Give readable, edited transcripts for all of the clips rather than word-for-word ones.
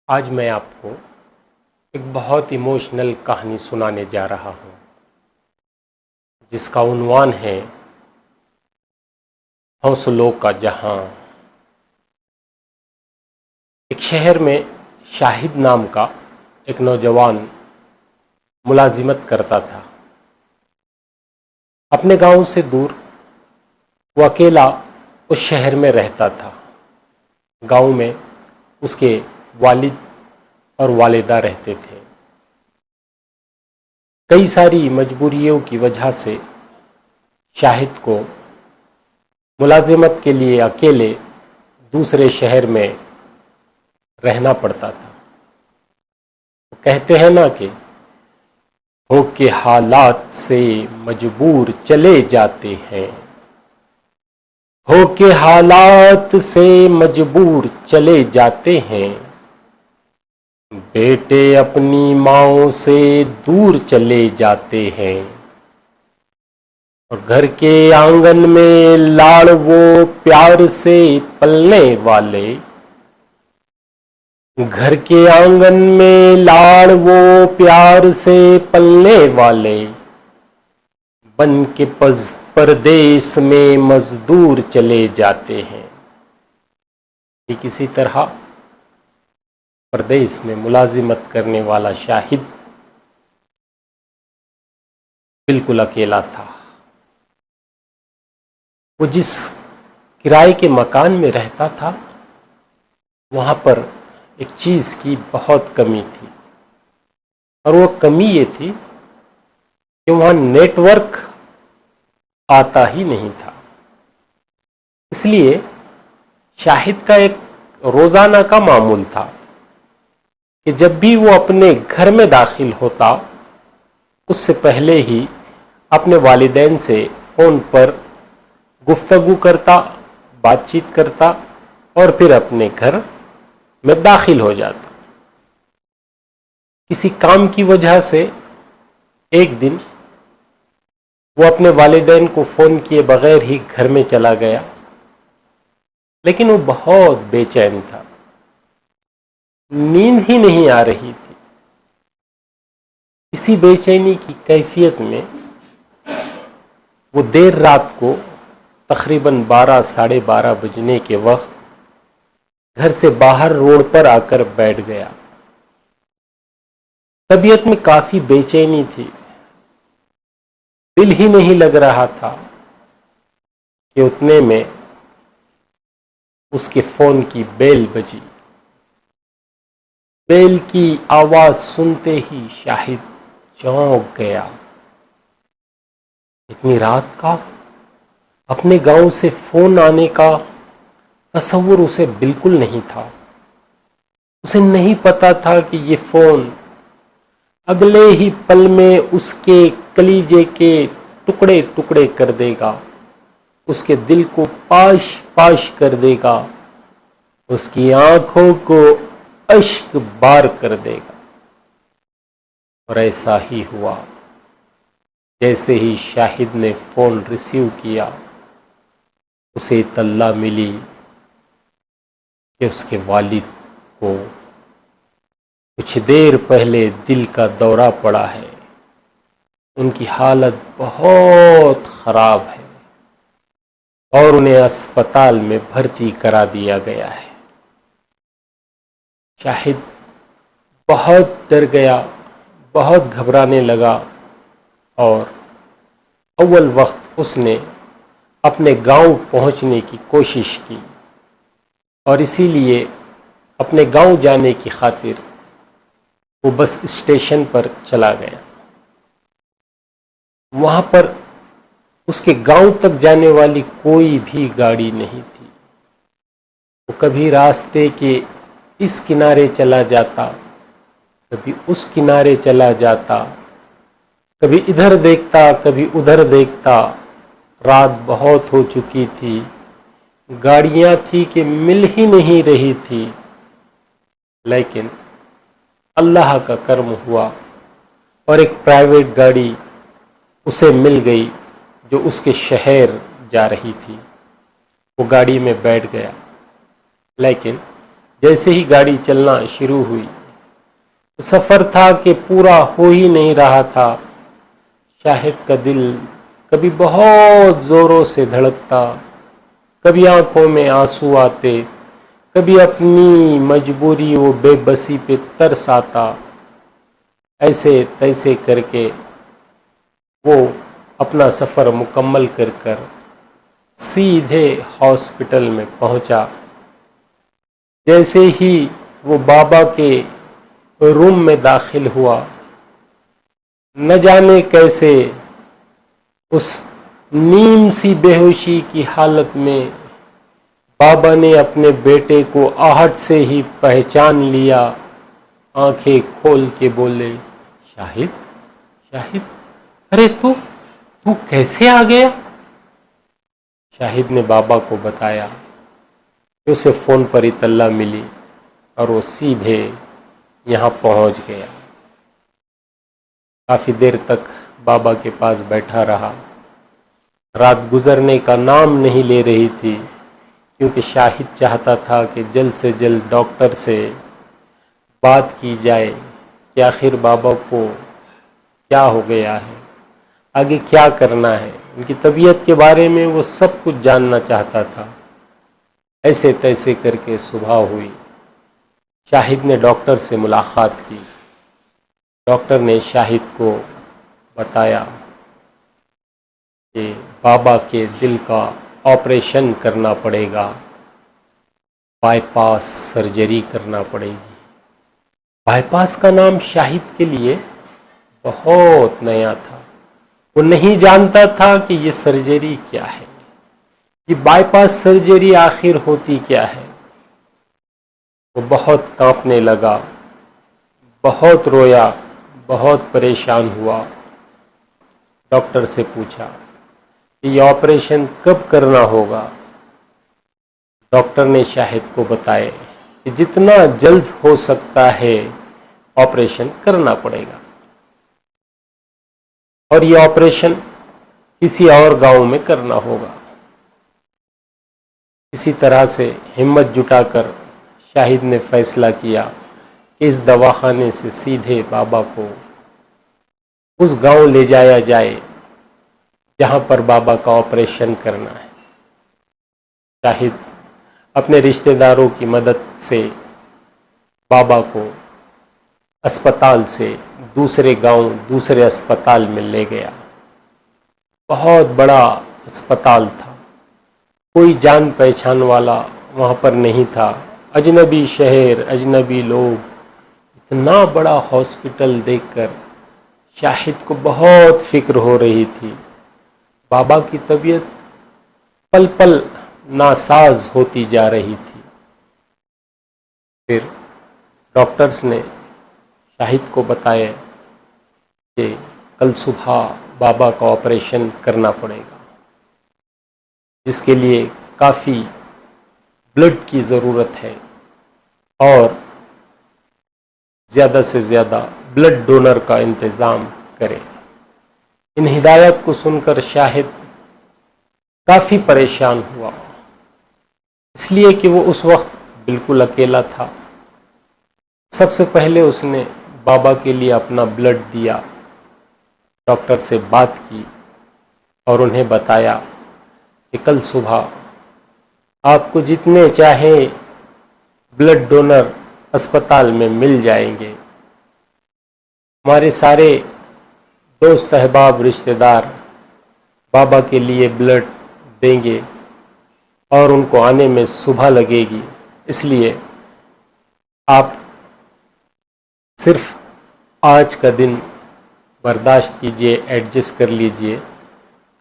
आज मैं आपको एक बहुत इमोशनल कहानी सुनाने जा रहा हूँ जिसका उन्वान है हौसलों का जहां। एक शहर में शाहिद नाम का एक नौजवान मुलाजिमत करता था। अपने गांव से दूर वो अकेला उस शहर में रहता था। गांव में उसके वालिद और वालिदा रहते थे। कई सारी मजबूरियों की वजह से शाहिद को मुलाजिमत के लिए अकेले दूसरे शहर में रहना पड़ता था। कहते हैं ना कि हो के हालात से मजबूर चले जाते हैं, हो के हालात से मजबूर चले जाते हैं, बेटे अपनी माँओं से दूर चले जाते हैं, और घर के आंगन में लाड़ वो प्यार से पलने वाले, घर के आंगन में लाड़ वो प्यार से पलने वाले, बन के परदेश में मजदूर चले जाते हैं। ठीक इसी तरह परदेश में मुलाजिमत करने वाला शाहिद बिल्कुल अकेला था। वो जिस किराए के मकान में रहता था वहाँ पर एक चीज़ की बहुत कमी थी, और वो कमी ये थी कि वहाँ नेटवर्क आता ही नहीं था। इसलिए शाहिद का एक रोज़ाना का मामूल था कि जब भी वो अपने घर में दाखिल होता उससे पहले ही अपने वालिदैन से फ़ोन पर गुफ्तगू करता, बातचीत करता और फिर अपने घर में दाखिल हो जाता। किसी काम की वजह से एक दिन वो अपने वालिदैन को फ़ोन किए बगैर ही घर में चला गया, लेकिन वो बहुत बेचैन था, नींद ही नहीं आ रही थी। इसी बेचैनी की कैफियत में वो देर रात को तकरीबन 12 साढ़े 12 बजने के वक्त घर से बाहर रोड पर आकर बैठ गया। तबीयत में काफ़ी बेचैनी थी, दिल ही नहीं लग रहा था कि उतने में उसके फ़ोन की बेल बजी। बेल की आवाज़ सुनते ही शाहिद चौंक गया। इतनी रात का अपने गांव से फ़ोन आने का तसव्वुर उसे बिल्कुल नहीं था। उसे नहीं पता था कि ये फ़ोन अगले ही पल में उसके कलीजे के टुकड़े टुकड़े कर देगा, उसके दिल को पाश पाश कर देगा, उसकी आंखों को अश्क बार कर देगा। और ऐसा ही हुआ। जैसे ही शाहिद ने फ़ोन रिसीव किया उसे इत्तला मिली कि उसके वालिद को कुछ देर पहले दिल का दौरा पड़ा है, उनकी हालत बहुत ख़राब है और उन्हें अस्पताल में भर्ती करा दिया गया है। शाहिद बहुत डर गया, बहुत घबराने लगा और अव्वल वक्त उसने अपने गांव पहुंचने की कोशिश की, और इसीलिए अपने गांव जाने की खातिर वो बस स्टेशन पर चला गया। वहाँ पर उसके गांव तक जाने वाली कोई भी गाड़ी नहीं थी। वो कभी रास्ते के इस किनारे चला जाता, कभी उस किनारे चला जाता, कभी इधर देखता कभी उधर देखता। रात बहुत हो चुकी थी, गाड़ियाँ थी कि मिल ही नहीं रही थी, लेकिन अल्लाह का करम हुआ और एक प्राइवेट गाड़ी उसे मिल गई जो उसके शहर जा रही थी। वो गाड़ी में बैठ गया, लेकिन जैसे ही गाड़ी चलना शुरू हुई, सफ़र था कि पूरा हो ही नहीं रहा था। शाहिद का दिल कभी बहुत ज़ोरों से धड़कता, कभी आंखों में आंसू आते, कभी अपनी मजबूरी व बेबसी पे तरस आता। ऐसे तैसे करके वो अपना सफ़र मुकम्मल कर सीधे हॉस्पिटल में पहुंचा। जैसे ही वो बाबा के रूम में दाखिल हुआ, न जाने कैसे उस नीम सी बेहोशी की हालत में बाबा ने अपने बेटे को आहट से ही पहचान लिया। आंखें खोल के बोले, शाहिद, शाहिद, अरे तू तू कैसे आ गया? शाहिद ने बाबा को बताया कि उसे फ़ोन पर इत्तला मिली और वो सीधे यहाँ पहुँच गया। काफ़ी देर तक बाबा के पास बैठा रहा। रात गुजरने का नाम नहीं ले रही थी, क्योंकि शाहिद चाहता था कि जल्द से जल्द डॉक्टर से बात की जाए कि आखिर बाबा को क्या हो गया है, आगे क्या करना है। उनकी तबीयत के बारे में वो सब कुछ जानना चाहता था। ऐसे तैसे करके सुबह हुई। शाहिद ने डॉक्टर से मुलाकात की। डॉक्टर ने शाहिद को बताया कि बाबा के दिल का ऑपरेशन करना पड़ेगा, बाईपास सर्जरी करना पड़ेगी। बाईपास का नाम शाहिद के लिए बहुत नया था। वो नहीं जानता था कि ये सर्जरी क्या है, ये बाईपास सर्जरी आखिर होती क्या है। वो बहुत कांपने लगा, बहुत रोया, बहुत परेशान हुआ। डॉक्टर से पूछा कि ये ऑपरेशन कब करना होगा। डॉक्टर ने शाहिद को बताया कि जितना जल्द हो सकता है ऑपरेशन करना पड़ेगा, और ये ऑपरेशन किसी और गांव में करना होगा। इसी तरह से हिम्मत जुटाकर शाहिद ने फैसला किया कि इस दवाखाने से सीधे बाबा को उस गांव ले जाया जाए जहां पर बाबा का ऑपरेशन करना है। शाहिद अपने रिश्तेदारों की मदद से बाबा को अस्पताल से दूसरे गांव, दूसरे अस्पताल में ले गया। बहुत बड़ा अस्पताल था, कोई जान पहचान वाला वहाँ पर नहीं था। अजनबी शहर, अजनबी लोग। इतना बड़ा हॉस्पिटल देखकर शाहिद को बहुत फिक्र हो रही थी। बाबा की तबीयत पल पल नासाज होती जा रही थी। फिर डॉक्टर्स ने शाहिद को बताया कि कल सुबह बाबा का ऑपरेशन करना पड़ेगा, जिसके लिए काफ़ी ब्लड की ज़रूरत है और ज़्यादा से ज़्यादा ब्लड डोनर का इंतज़ाम करें। इन हिदायत को सुनकर शाहिद काफ़ी परेशान हुआ, इसलिए कि वो उस वक्त बिल्कुल अकेला था। सबसे पहले उसने बाबा के लिए अपना ब्लड दिया, डॉक्टर से बात की और उन्हें बताया कि कल सुबह आपको जितने चाहे ब्लड डोनर अस्पताल में मिल जाएंगे। हमारे सारे दोस्त अहबाब रिश्तेदार बाबा के लिए ब्लड देंगे और उनको आने में सुबह लगेगी, इसलिए आप सिर्फ आज का दिन बर्दाश्त कीजिए, एडजस्ट कर लीजिए,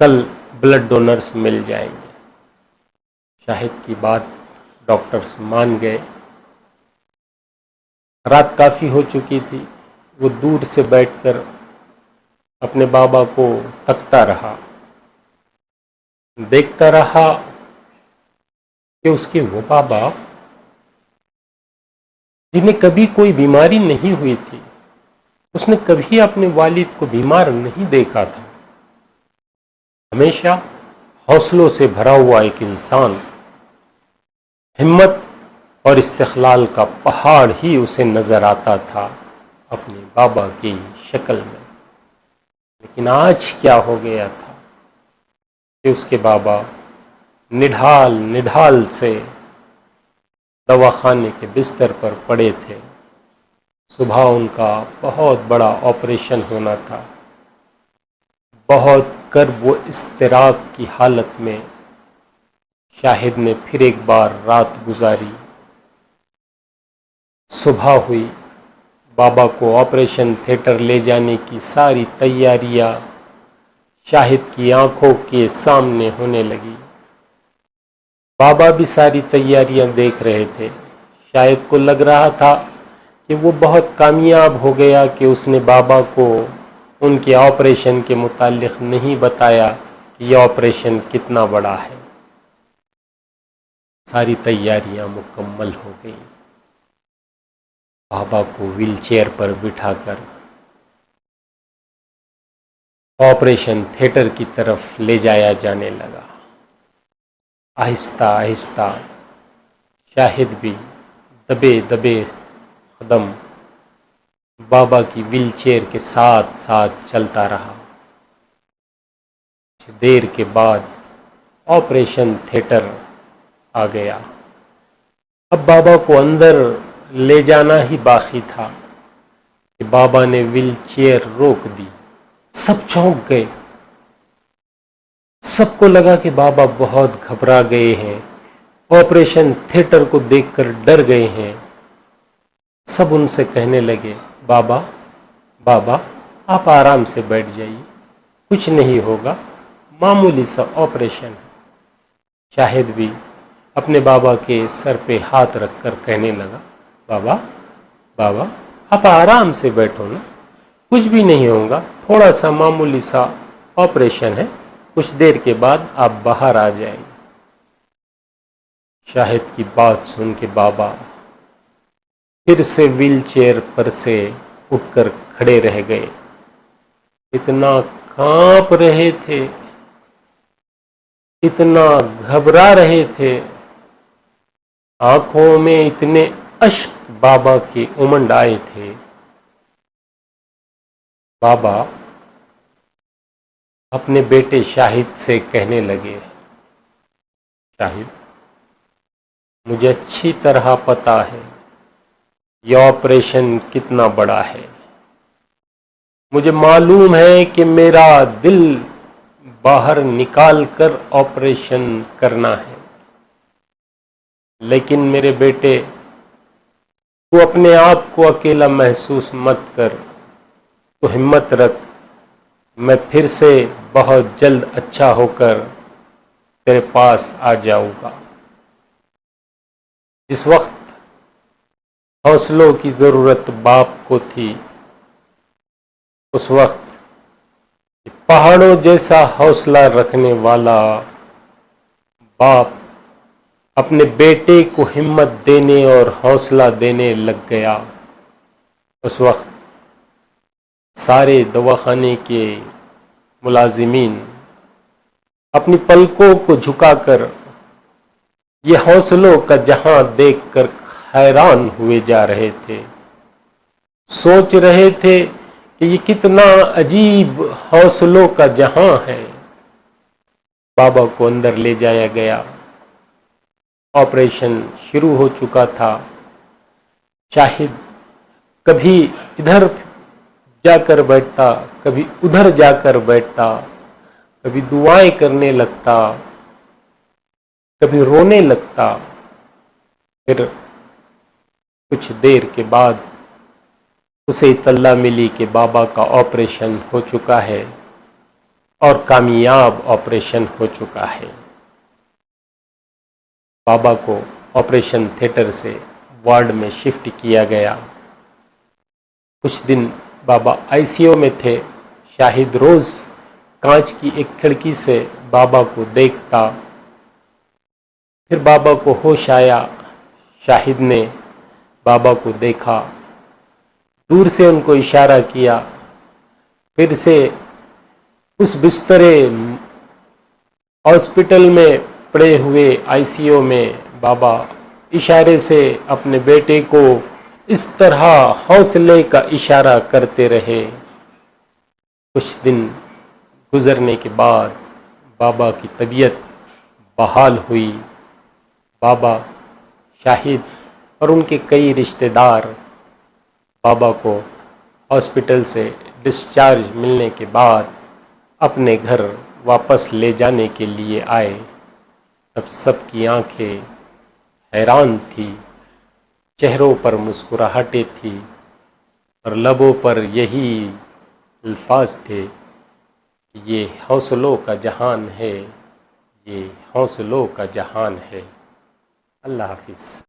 कल ब्लड डोनर्स मिल जाएंगे। शाहिद की बात डॉक्टर्स मान गए। रात काफ़ी हो चुकी थी। वो दूर से बैठकर अपने बाबा को तकता रहा, देखता रहा कि उसके वो बाबा जिन्हें कभी कोई बीमारी नहीं हुई थी, उसने कभी अपने वालिद को बीमार नहीं देखा था। हमेशा हौसलों से भरा हुआ एक इंसान, हिम्मत और इस्तिक़लाल का पहाड़ ही उसे नज़र आता था अपने बाबा की शक्ल में। लेकिन आज क्या हो गया था कि उसके बाबा निढाल निढाल से दवाखाने के बिस्तर पर पड़े थे। सुबह उनका बहुत बड़ा ऑपरेशन होना था। बहुत कर्ब व इज़्तिराब की हालत में शाहिद ने फिर एक बार रात गुजारी। सुबह हुई, बाबा को ऑपरेशन थिएटर ले जाने की सारी तैयारियां शाहिद की आंखों के सामने होने लगी। बाबा भी सारी तैयारियां देख रहे थे। शाहिद को लग रहा था कि वो बहुत कामयाब हो गया कि उसने बाबा को उनके ऑपरेशन के मुतालिक नहीं बताया कि यह ऑपरेशन कितना बड़ा है। सारी तैयारियां मुकम्मल हो गई। बाबा को व्हील चेयर पर बिठाकर ऑपरेशन थिएटर की तरफ ले जाया जाने लगा। आहिस्ता आहिस्ता शाहिद भी दबे दबे कदम बाबा की व्हील चेयर के साथ साथ चलता रहा। कुछ देर के बाद ऑपरेशन थिएटर आ गया। अब बाबा को अंदर ले जाना ही बाकी था कि बाबा ने व्हील चेयर रोक दी। सब चौंक गए। सबको लगा कि बाबा बहुत घबरा गए हैं, ऑपरेशन थिएटर को देखकर डर गए हैं। सब उनसे कहने लगे, बाबा बाबा आप आराम से बैठ जाइए, कुछ नहीं होगा, मामूली सा ऑपरेशन है। शाहिद भी अपने बाबा के सर पे हाथ रखकर कहने लगा, बाबा बाबा आप आराम से बैठो ना, कुछ भी नहीं होगा, थोड़ा सा मामूली सा ऑपरेशन है, कुछ देर के बाद आप बाहर आ जाएंगे। शाहिद की बात सुन के बाबा फिर से व्हील चेयर पर से उठकर खड़े रह गए। इतना कांप रहे थे, इतना घबरा रहे थे, आंखों में इतने अश्क बाबा के उमंड आए थे। बाबा अपने बेटे शाहिद से कहने लगे, शाहिद मुझे अच्छी तरह पता है यह ऑपरेशन कितना बड़ा है। मुझे मालूम है कि मेरा दिल बाहर निकाल कर ऑपरेशन करना है, लेकिन मेरे बेटे तू अपने आप को अकेला महसूस मत कर, तो हिम्मत रख, मैं फिर से बहुत जल्द अच्छा होकर तेरे पास आ जाऊंगा। जिस वक्त हौसलों की ज़रूरत बाप को थी, उस वक्त पहाड़ों जैसा हौसला रखने वाला बाप अपने बेटे को हिम्मत देने और हौसला देने लग गया। उस वक्त सारे दवाखाने के मुलाजिमीन अपनी पलकों को झुकाकर ये हौसलों का जहां देखकर हैरान हुए जा रहे थे। सोच रहे थे कि ये कितना अजीब हौसलों का जहां है। बाबा को अंदर ले जाया गया। ऑपरेशन शुरू हो चुका था। शाहिद कभी इधर जाकर बैठता, कभी उधर जाकर बैठता, कभी दुआएं करने लगता, कभी रोने लगता। फिर कुछ देर के बाद उसे इत्तला मिली कि बाबा का ऑपरेशन हो चुका है और कामयाब ऑपरेशन हो चुका है। बाबा को ऑपरेशन थिएटर से वार्ड में शिफ्ट किया गया। कुछ दिन बाबा आईसीयू में थे। शाहिद रोज़ कांच की एक खिड़की से बाबा को देखता। फिर बाबा को होश आया। शाहिद ने बाबा को देखा, दूर से उनको इशारा किया। फिर से उस बिस्तरे हॉस्पिटल में पड़े हुए आईसीयू में बाबा इशारे से अपने बेटे को इस तरह हौसले का इशारा करते रहे। कुछ दिन गुजरने के बाद बाबा की तबीयत बहाल हुई। बाबा शाहिद और उनके कई रिश्तेदार बाबा को हॉस्पिटल से डिस्चार्ज मिलने के बाद अपने घर वापस ले जाने के लिए आए। तब सबकी आंखें हैरान थी, चेहरों पर मुस्कुराहटें थी और लबों पर यही अल्फाज थे, ये हौसलों का जहान है, ये हौसलों का जहान है। अल्लाह हाफिज़।